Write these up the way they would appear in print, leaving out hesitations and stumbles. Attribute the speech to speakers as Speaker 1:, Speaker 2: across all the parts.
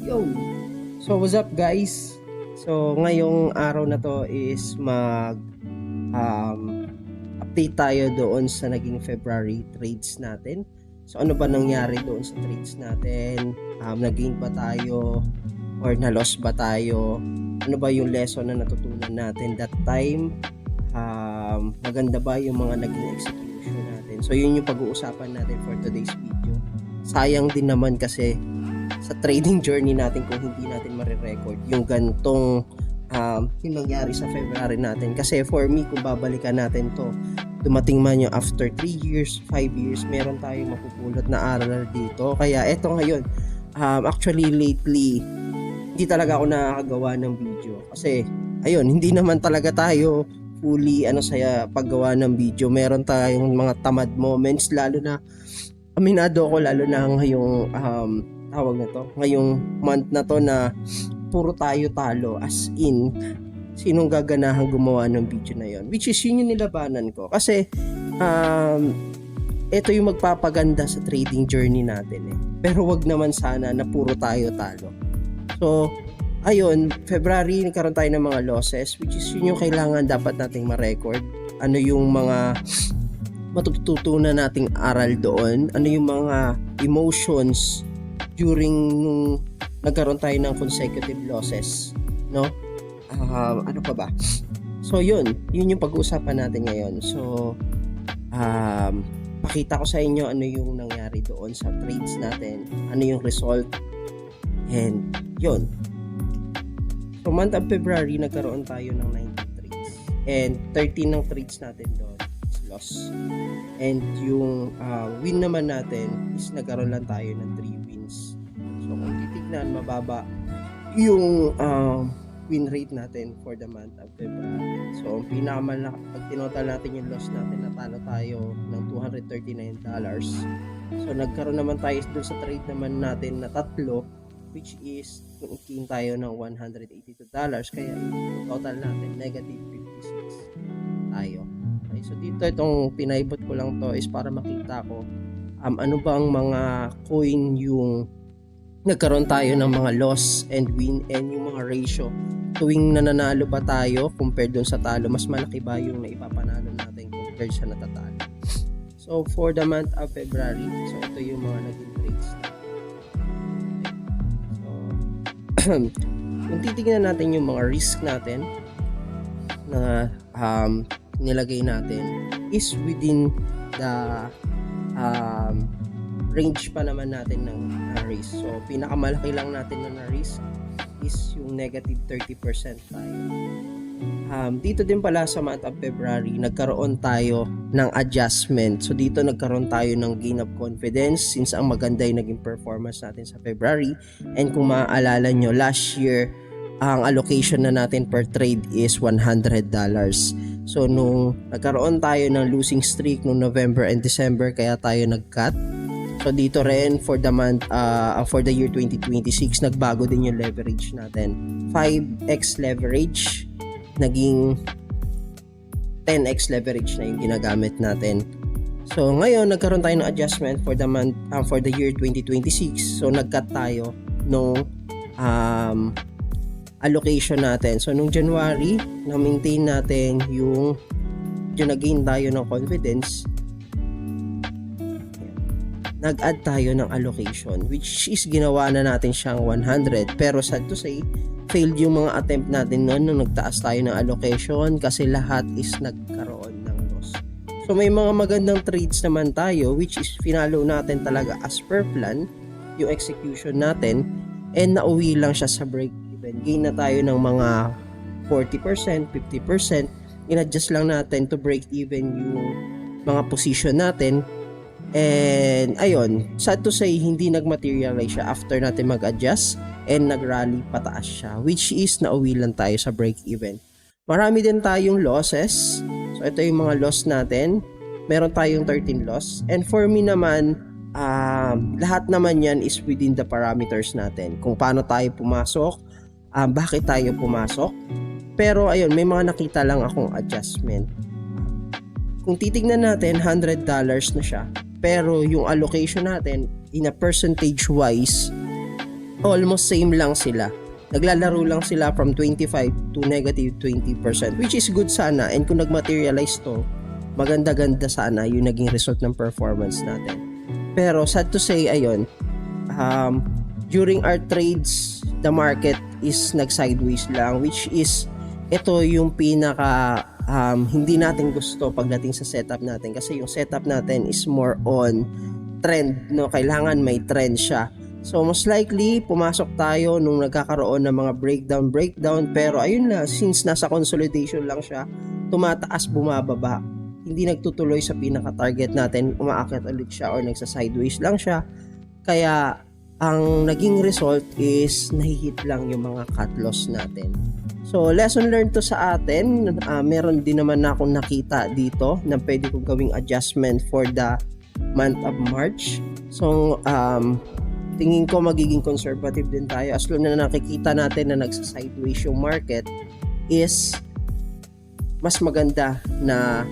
Speaker 1: Yo! So what's up guys? So ngayong araw na to is update tayo doon sa naging February trades natin. So ano ba nangyari doon sa trades natin? Naging ba tayo or na-loss ba tayo? Ano ba yung lesson na natutunan natin that time? Maganda ba yung mga naging execution natin? So yun yung pag-uusapan natin for today's video. Sayang din naman kasi sa trading journey natin kung hindi natin marirecord yung gantong yung nangyari sa February natin. Kasi for me, kung babalikan natin to, dumating man yung after 3 years, 5 years, meron tayong mapupulot na aral dito. Kaya eto ngayon, actually lately, hindi talaga ako nakakagawa ng video. Kasi, ayun, hindi naman talaga tayo fully sa paggawa ng video. Meron tayong mga tamad moments, lalo na aminado ako, lalo na ngayong tawag na to, ngayong month na to na puro tayo talo, as in sinong gaganahan gumawa ng video na yon, which is yun yung nilabanan ko kasi ito yung magpapaganda sa trading journey natin pero wag naman sana na puro tayo talo. So ayun, February nagkaroon tayo ng mga losses, which is yun yung kailangan dapat nating ma-record. Ano yung mga matututunan nating aral doon, ano yung mga emotions during nung nagkaroon tayo ng consecutive losses, no? Ano pa ba? So yun yung pag-uusapan natin ngayon. So pakita ko sa inyo ano yung nangyari doon sa trades natin, ano yung result, and yun. So month of February nagkaroon tayo ng 19 trades and 13 ng trades natin doon is loss, and yung win naman natin is nagkaroon lang tayo ng 3 wins. So kung titignan, mababa yung win rate natin for the month of February. So ang pinakamalaki, pag tinotal natin yung loss natin, natalo tayo ng $239. So nagkaroon naman tayo dun sa trade naman natin na tatlo, which is kumikita tayo ng $182. Kaya yung total natin negative 56 tayo. Okay, so dito itong pinaibot ko lang to is para makita ko ano bang mga coin yung nagkaroon tayo ng mga loss and win, and yung mga ratio tuwing nananalo ba tayo compared dun sa talo, mas malaki ba yung naipapanalo natin compared sa natatalo. So for the month of February, so ito yung mga naging trades natin. So kung titignan natin yung mga risk natin na nilagay natin is within the range pa naman natin ng risk. So pinakamalaki lang natin na risk is yung negative 30% tayo. Dito din pala sa month of February nagkaroon tayo ng adjustment. So dito nagkaroon tayo ng gain of confidence since ang maganda yung naging performance natin sa February. And kung maaalala nyo, last year ang allocation na natin per trade is $100. So nung nagkaroon tayo ng losing streak nung November and December, kaya tayo nag-cut. So dito rin for the month for the year 2026 nagbago din yung leverage natin. 5x leverage naging 10x leverage na yung ginagamit natin. So ngayon nagkaroon tayo ng adjustment for the month for the year 2026. So nag-cut tayo nung allocation natin. So nung January na-maintain natin yung nag-gain tayo ng confidence, nag-add tayo ng allocation, which is ginawa na natin siyang 100. Pero sad to say, failed yung mga attempt natin noon nung nagtaas tayo ng allocation kasi lahat is nagkaroon ng loss. So may mga magandang trades naman tayo which is finalo natin talaga as per plan yung execution natin, and nauwi lang siya sa break even. Gain na tayo ng mga 40%, 50%. In-adjust lang natin to break even yung mga position natin. And ayun, sad to say, hindi nag-materialize siya after natin mag-adjust and nag-rally pataas siya, which is nauwi lang tayo sa break even. Marami din tayong losses. So ito yung mga loss natin. Meron tayong 13 loss, and for me naman lahat naman yan is within the parameters natin. Kung paano tayo pumasok, bakit tayo pumasok. Pero ayun, may mga nakita lang akong adjustment. Kung titignan natin, $100 na siya. Pero yung allocation natin in a percentage wise almost same lang sila. Naglalaro lang sila from 25 to negative 20%, which is good sana. And kung nag-materialize to, maganda-ganda sana yung naging result ng performance natin. Pero sad to say, ayun, during our trades, the market is nag-sideways lang, which is ito yung pinaka hindi natin gusto pagdating sa setup natin, kasi yung setup natin is more on trend, no? Kailangan may trend siya. So most likely pumasok tayo nung nagkakaroon ng mga breakdown, pero ayun na, since nasa consolidation lang siya, tumataas bumababa, hindi nagtutuloy sa pinaka-target natin, umaakyat ulit siya or nagsa-sideways lang siya. Kaya ang naging result is nahihit lang yung mga cut loss natin. So lesson learned to sa atin. Meron din naman akong nakita dito na pwede kong gawing adjustment for the month of March. So tingin ko magiging conservative din tayo as long na nakikita natin na nagsa-sideways yung market, is mas maganda na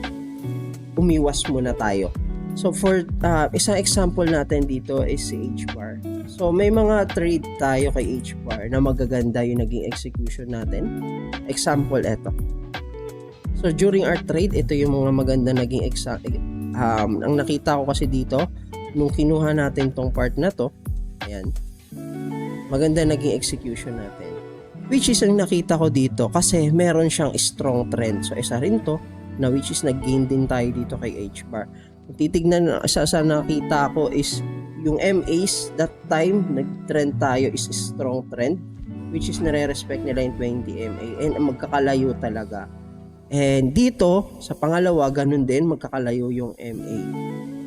Speaker 1: umiwas muna tayo. So for isang example natin dito is si H-bar. So may mga trade tayo kay H-bar na magaganda yung naging execution natin. Example, eto. So during our trade, ito yung mga maganda naging ang nakita ko kasi dito nung kinuha natin tong part na to, ayan, maganda naging execution natin, which is ang nakita ko dito kasi meron siyang strong trend. So isa rin to na which is nag-gain din tayo dito kay H-bar. Kung titignan, isa sa nakita ko is yung MAs, that time nag-trend tayo is strong trend, which is nare-respect nila yung 20 MA and magkakalayo talaga. And dito sa pangalawa, ganun din, magkakalayo yung MA.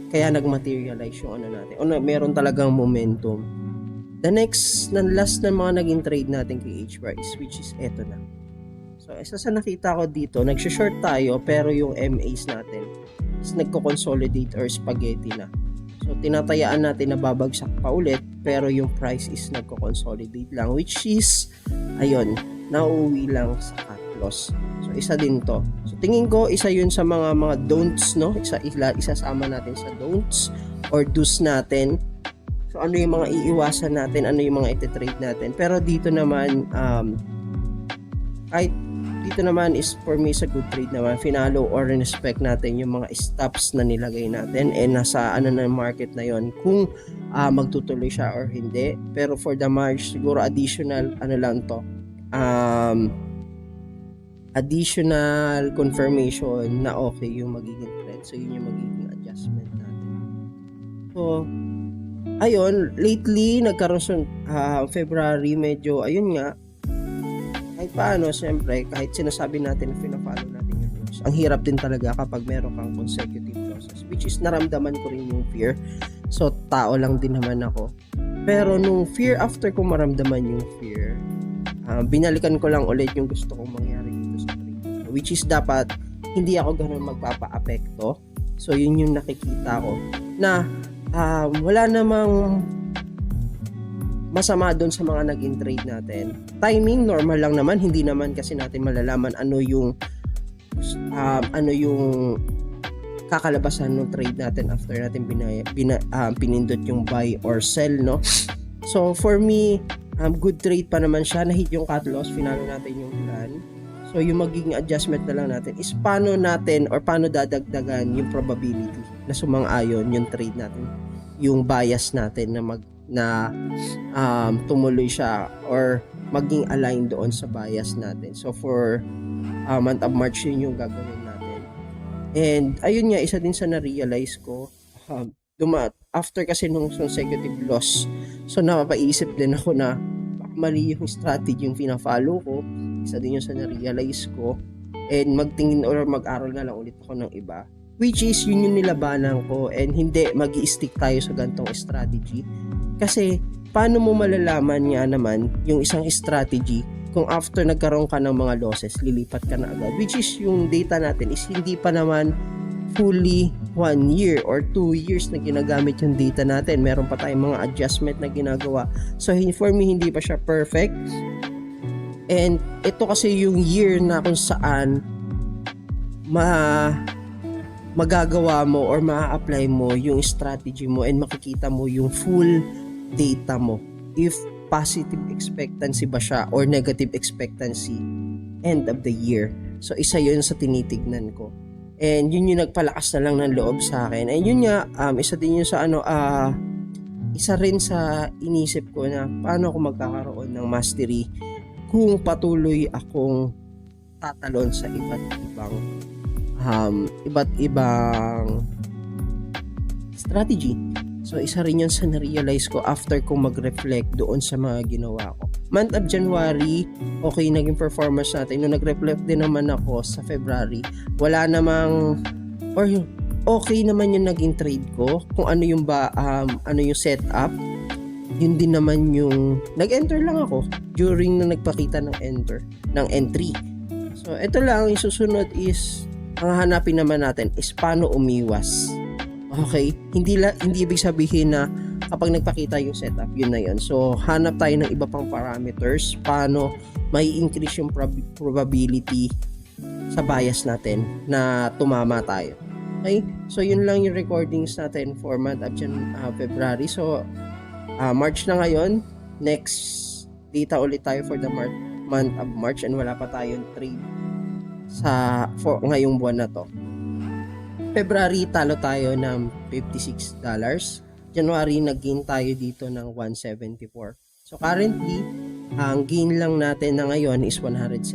Speaker 1: Kaya nag-materialize yung ano natin. O meron talagang momentum. The next, last na mga naging trade natin kay H-bar is, which is eto na. So, isa sa nakita ko dito, nag-short tayo pero yung MAs natin is nagko-consolidate or spaghetti na. So, tinatayaan natin na babagsak pa ulit pero yung price is nagko-consolidate lang, which is, ayun, nauuwi lang sa cut loss. So, isa din to. So, tingin ko, isa yun sa mga don'ts, no? Isasama natin sa don'ts or do's natin. So, ano yung mga iiwasan natin, ano yung mga iti-trade natin. Pero dito naman, dito naman is for me is a good trade naman. Finalo or respect natin yung mga stops na nilagay natin and nasa ano na market na yon, kung magtutuloy siya or hindi. Pero for the March, siguro additional ano lang to, additional confirmation na okay yung magiging trend. So yun yung magiging adjustment natin. So ayun, lately nagkaroon February, medyo ayun nga, kahit paano, siyempre, kahit sinasabi natin na pina-follow natin yung rules, ang hirap din talaga kapag meron kang consecutive losses, which is naramdaman ko rin yung fear. So, tao lang din naman ako. Pero nung fear, after ko maramdaman yung fear, binalikan ko lang ulit yung gusto kong mangyari dito sa trade. Which is dapat, hindi ako ganun magpapa-apekto. So, yun yung nakikita ko. Na, wala namang masama doon sa mga naging trade natin. Timing, normal lang naman. Hindi naman kasi natin malalaman ano yung kakalabasan ng trade natin after natin pinindot yung buy or sell, no? So, for me, good trade pa naman siya. Nahit yung cut loss, finalo natin yung plan. So, yung magiging adjustment na lang natin is paano natin or paano dadagdagan yung probability na sumang-ayon yung trade natin, yung bias natin na tumuloy siya or maging aligned doon sa bias natin. So for month of March, yun yung gagawin natin. And ayun nga, isa din sa na-realize ko, after kasi nung consecutive loss, so napapaisip din ako na mali yung strategy yung pina-follow ko. Isa din yung sa na-realize ko, and magtingin or mag-aral na lang ulit ako ng iba, which is yun yung nilabanan ko, and hindi magi-stick tayo sa gantong strategy. Kasi paano mo malalaman nga naman yung isang strategy kung after nagkaroon ka ng mga losses, lilipat ka na agad, which is yung data natin is hindi pa naman fully 1 year or 2 years na ginagamit yung data natin. Meron pa tayong mga adjustment na ginagawa. So for me, hindi pa siya perfect. And ito kasi yung year na kung saan magagawa mo or ma-apply mo yung strategy mo and makikita mo yung full data mo. If positive expectancy ba siya or negative expectancy end of the year. So isa yun sa tinitignan ko. And yun yung nagpalakas na lang ng loob sa akin. And yun nga, isa din yun sa isa rin sa inisip ko na paano ako magkakaroon ng mastery kung patuloy akong tatalon sa iba't ibang strategy. So isa rin yun sa na-realize ko after kong mag-reflect doon sa mga ginawa ko. Month of January, okay naging performance natin. Nung nag-reflect din naman ako sa February, wala namang okay naman yung naging trade ko. Kung ano yung setup, yun din naman yung nag-enter lang ako during na nagpakita ng entry. So ito lang, yung susunod is ang hanapin naman natin is paano umiwas. Okay, hindi ibig sabihin na kapag nagpakita yung setup, yun na yun. So hanap tayo ng iba pang parameters paano may increase yung probability sa bias natin na tumama tayo. Okay, so yun lang yung recordings natin for month of February. So March na ngayon, next data ulit tayo for the month of March, and wala pa tayong trade for ngayong buwan na to. February, talo tayo ng $56. January, nag-gain tayo dito ng 174. So currently, ang gain lang natin na ngayon is 117,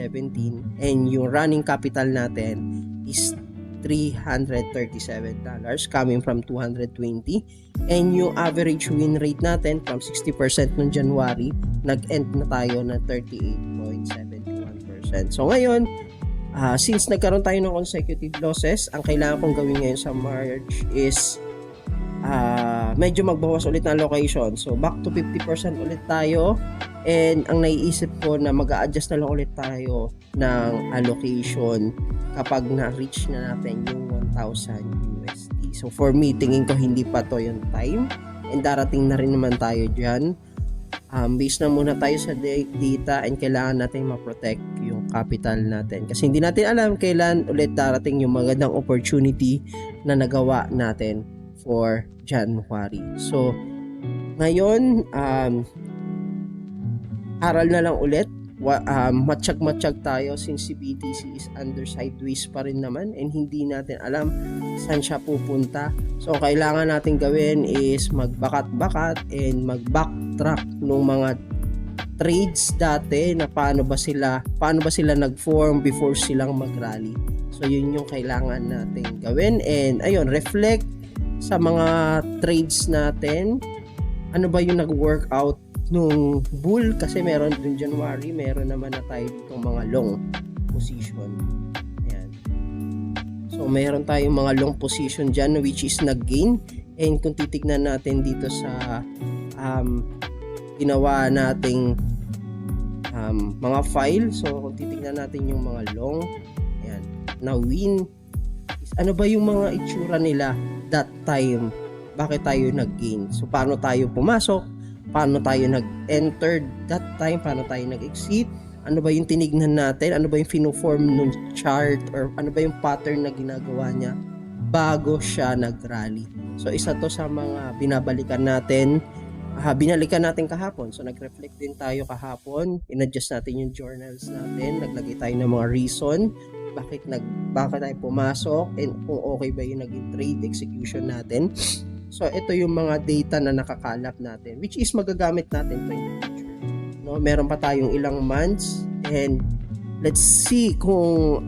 Speaker 1: and yung running capital natin is $337 coming from 220, and yung average win rate natin from 60% noong January, nag-end na tayo na 38.71%. So ngayon, since nagkaroon tayo ng consecutive losses, ang kailangan kong gawin ngayon sa March is medyo magbawas ulit ng allocation. So back to 50% ulit tayo, and ang naiisip ko na mag-a-adjust na lang ulit tayo ng allocation kapag na-reach na natin yung 1,000 USD. So for me, tingin ko hindi pa to yung time, and darating na rin naman tayo dyan. Based na muna tayo sa data, and kailangan natin ma-protect yung capital natin kasi hindi natin alam kailan ulit darating yung magandang opportunity na nagawa natin for January. So ngayon, aral na lang ulit. Matsyag tayo since si BTC is under sideways pa rin naman, and hindi natin alam saan siya pupunta. So kailangan natin gawin is magbakat-bakat and mag-backtrack ng mga trades dati na paano ba sila nag-form before silang mag-rally. So yun yung kailangan natin gawin, and ayun, reflect sa mga trades natin. Ano ba yung nag-workout nung bull, kasi meron din January, meron naman na tayo ditong mga long position. Ayan. So meron tayong mga long position dyan which is nag-gain, and kung titignan natin dito sa ginawa nating mga file, so kung titignan natin yung mga long, ayan, na win is ano ba yung mga itsura nila that time, bakit tayo nag-gain, so paano tayo pumasok, paano tayo nag-enter that time, paano tayo nag-exit, ano ba yung tinignan natin, ano ba yung fino-form ng chart, or ano ba yung pattern na ginagawa niya bago siya nag-rally. So isa to sa mga binalikan natin kahapon. So nag-reflect din tayo kahapon, in-adjust natin yung journals natin, naglagay tayo ng mga reason bakit tayo pumasok, and kung okay ba yung naging trade execution natin. So ito yung mga data na nakakalap natin, which is magagamit natin to in the future. No, meron pa tayong ilang months, and let's see kung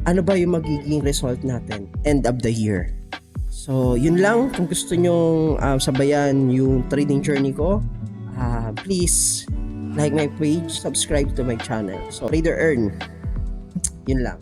Speaker 1: ano ba yung magiging result natin end of the year. So yun lang. Kung gusto nyong sabayan yung trading journey ko, please like my page, subscribe to my channel. So Trader Earn, yun lang.